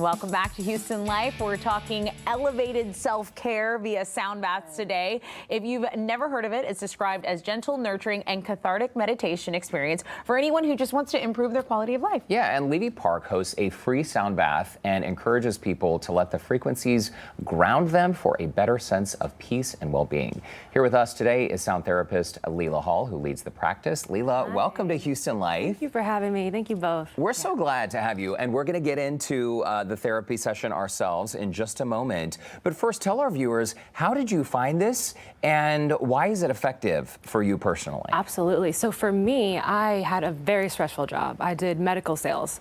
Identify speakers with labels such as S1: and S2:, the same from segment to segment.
S1: Welcome back to Houston Life. We're talking elevated self-care via sound baths today. If you've never heard of it, it's described as gentle, nurturing, and cathartic meditation experience for anyone who just wants to improve their quality of life.
S2: Yeah, and Levy Park hosts a free sound bath and encourages people to let the frequencies ground them for a better sense of peace and well-being. Here with us today is sound therapist Leala Hall, who leads the practice. Leala, welcome to Houston Life.
S3: Thank you for having me. Thank you both.
S2: We're so glad to have you, and we're going to get into the therapy session ourselves in just a moment. But first, tell our viewers, how did you find this, and why is it effective for you personally?
S3: Absolutely. So for me, I had a very stressful job. I did medical sales.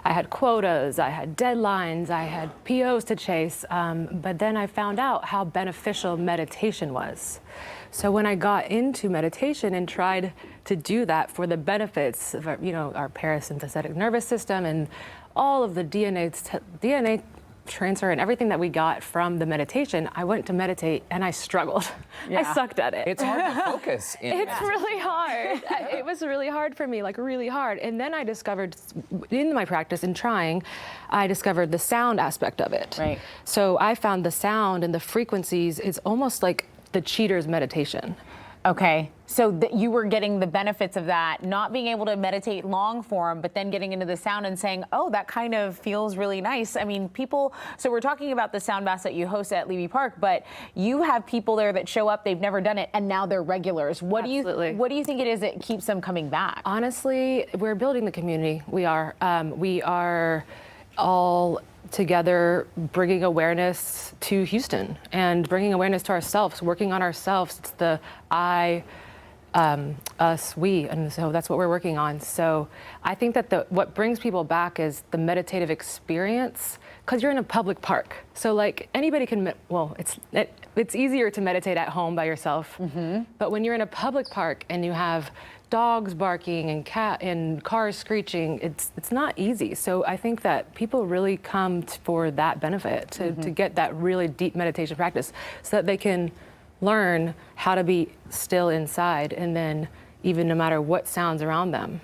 S3: I had quotas, I had deadlines, I had POs to chase, but then I found out how beneficial meditation was. So when I got into meditation and tried to do that for the benefits of our, our parasympathetic nervous system and all of the DNA transfer and everything that we got from the meditation, I went to meditate and I struggled. Yeah. I sucked at it.
S2: It's hard to focus.
S3: It's really hard. It was really hard for me, like really hard. And then I discovered, in my practice and trying, I discovered the sound aspect of it.
S1: Right.
S3: So I found the sound and the frequencies, it's almost like the cheater's meditation.
S1: Okay, so you were getting the benefits of that, not being able to meditate long form, but then getting into the sound and saying, oh, that kind of feels really nice. I mean, so we're talking about the sound baths that you host at Levy Park, but you have people there that show up, they've never done it, and now they're regulars. What do you think it is that keeps them coming back?
S3: Honestly, we're building the community. We are all together bringing awareness to Houston and bringing awareness to ourselves, working on ourselves. It's the I, us, we, and so that's what we're working on. So I think that what brings people back is the meditative experience, because you're in a public park. So like anybody can, it's easier to meditate at home by yourself, but when you're in a public park and you have dogs barking and cars screeching, it's not easy. So I think that people really come for that benefit, to get that really deep meditation practice so that they can learn how to be still inside, and then even no matter what sounds around them.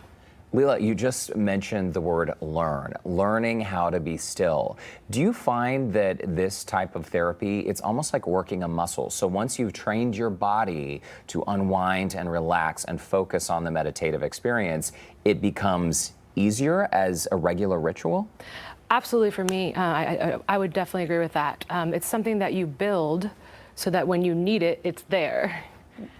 S2: Leala, you just mentioned the word learning how to be still. Do you find that this type of therapy, it's almost like working a muscle? So once you've trained your body to unwind and relax and focus on the meditative experience, it becomes easier as a regular ritual?
S3: Absolutely, for me, I would definitely agree with that. It's something that you build so that when you need it, it's there.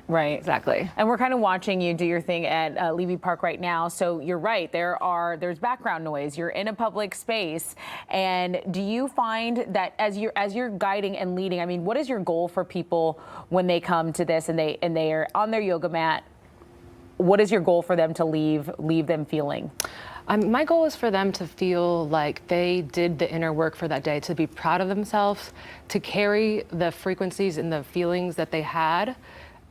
S1: Right.
S3: Exactly.
S1: And we're kind of watching you do your thing at Levy Park right now. So you're right. There's background noise. You're in a public space. And do you find that as you're guiding and leading, I mean, what is your goal for people when they come to this and they are on their yoga mat? What is your goal for them to leave them feeling?
S3: My goal is for them to feel like they did the inner work for that day, to be proud of themselves, to carry the frequencies and the feelings that they had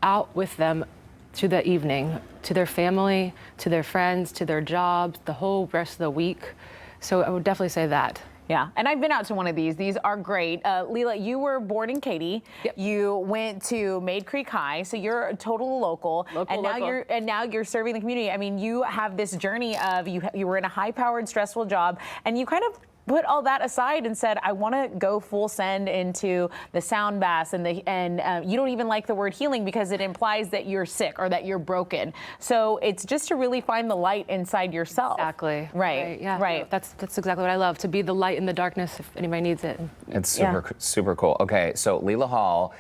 S3: out with them to the evening, to their family, to their friends, to their jobs, the whole rest of the week. So I would definitely say that.
S1: Yeah, and I've been out to one of these. These are great. Leala, you were born in Katy. Yep. You went to Maid Creek High, so you're a total local. Now you're serving the community. I mean, you have this journey of you were in a high-powered, stressful job, and you kind of put all that aside and said, I want to go full send into the sound baths, and you don't even like the word healing because it implies that you're sick or that you're broken. So it's just to really find the light inside yourself.
S3: Exactly.
S1: Right.
S3: Yeah.
S1: Right.
S3: That's exactly what I love, to be the light in the darkness if anybody needs it.
S2: It's super cool. Okay, so Leala Hall,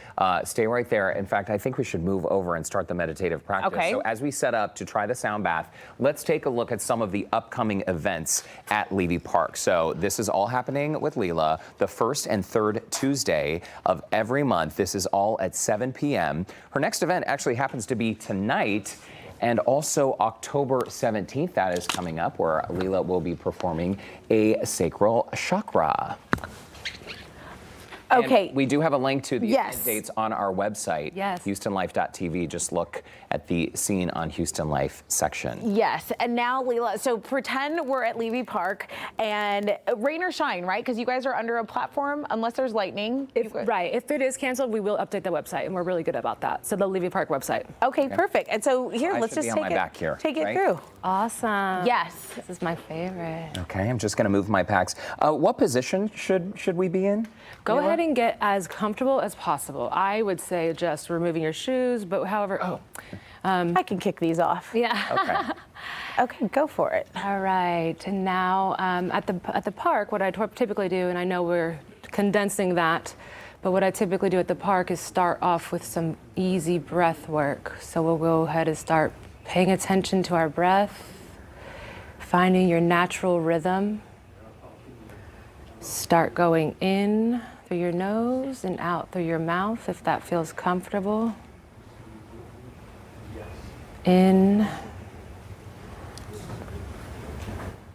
S2: stay right there. In fact, I think we should move over and start the meditative practice.
S1: Okay.
S2: So as we set up to try the sound bath, let's take a look at some of the upcoming events at Levy Park. So this is all happening with Leala the first and third Tuesday of every month. This is all at 7 p.m. Her next event actually happens to be tonight, and also October 17th, that is coming up, where Leala will be performing a sacral chakra.
S1: Okay.
S2: And we do have a link to the
S1: Yes.
S2: event dates on our website,
S3: Yes.
S2: HoustonLife.tv. Just look at the Scene on Houston Life section.
S1: Yes, and now Leala, so pretend we're at Levy Park and rain or shine, right? Because you guys are under a platform unless there's lightning.
S3: Right. If it is canceled, we will update the website, and we're really good about that. So the Levy Park website.
S1: Okay, perfect. And so here,
S2: I
S1: let's
S2: should
S1: just
S2: be on
S1: take
S2: my
S1: it.
S2: back here,
S1: Take it
S2: right?
S1: through.
S3: Awesome.
S1: Yes.
S3: This is my favorite.
S2: Okay, I'm just going to move my packs. What position should we be in?
S3: Go
S2: Leala?
S3: ahead and get as comfortable as possible. I would say just removing your shoes, but however.
S1: I can kick these off.
S3: Yeah.
S2: Okay.
S1: Okay, go for it.
S3: All right. And now at the park, what I typically do, and I know we're condensing that, but what I typically do at the park is start off with some easy breath work. So we'll go ahead and start paying attention to our breath, finding your natural rhythm. Start going in through your nose and out through your mouth if that feels comfortable. In.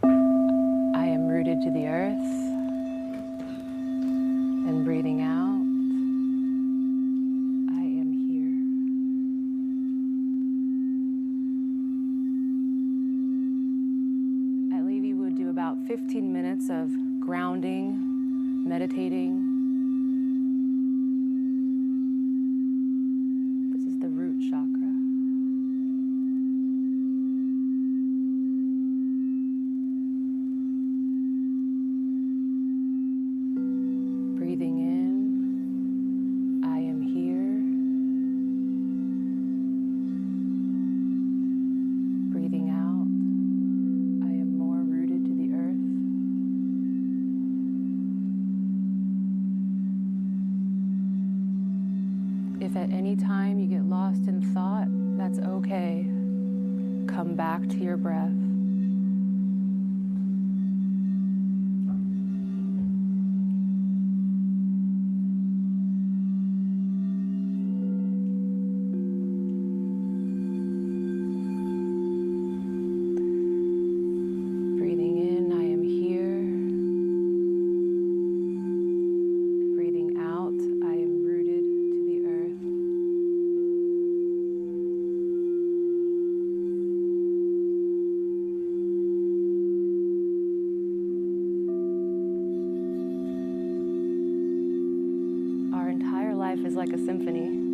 S3: I am rooted to the earth. And breathing out. I am here. At Levy, we would do about 15 minutes of grounding, meditating. This is the root chakra. Breathing in, I am here. Breathing out, I am more rooted to the earth. If at any time you get lost in thought, that's okay. Come back to your breath. Breathing in, I am here. Breathing out, I am rooted to the earth. Our entire life is like a symphony.